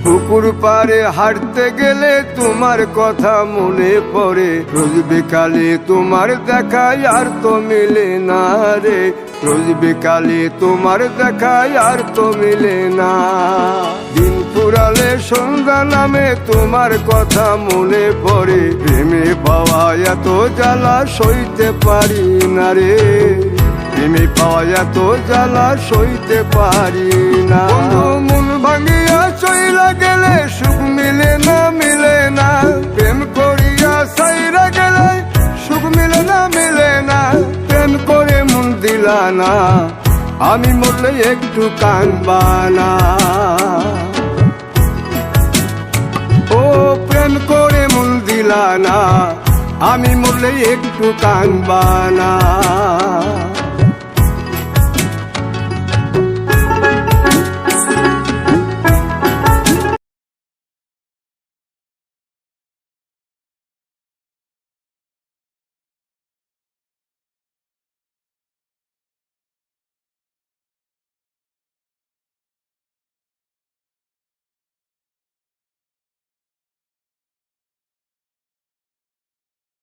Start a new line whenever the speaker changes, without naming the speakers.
পুকুর পাড়ে হাঁটতে গেলে তোমার কথা মনে পড়ে, রোজ বিকালে তোমার দেখায় আর তো মিলে না রে, রোজ বিকালে তোমার দেখায় আর তো মিলে না। দিন ফুরালে সন্ধ্যা নামে তোমার কথা মনে পড়ে, প্রেমে পাওয়া এত জ্বালা সইতে পারি না রে, প্রেমে পাওয়া এত জ্বালা সইতে পারি না। মন ভাঙিয়া চইলা গেলে সুখ মিলে না, মিলে না, প্রেম করিয়া সাইরা গেলে সুখ মিলে না, মিলে না, প্রেম করে মন দিলা না, আমি মরলে একটু কাঁদবা না। ও প্রেম করে মন দিলা না, আমি মরলে একটু কাঁদবা না।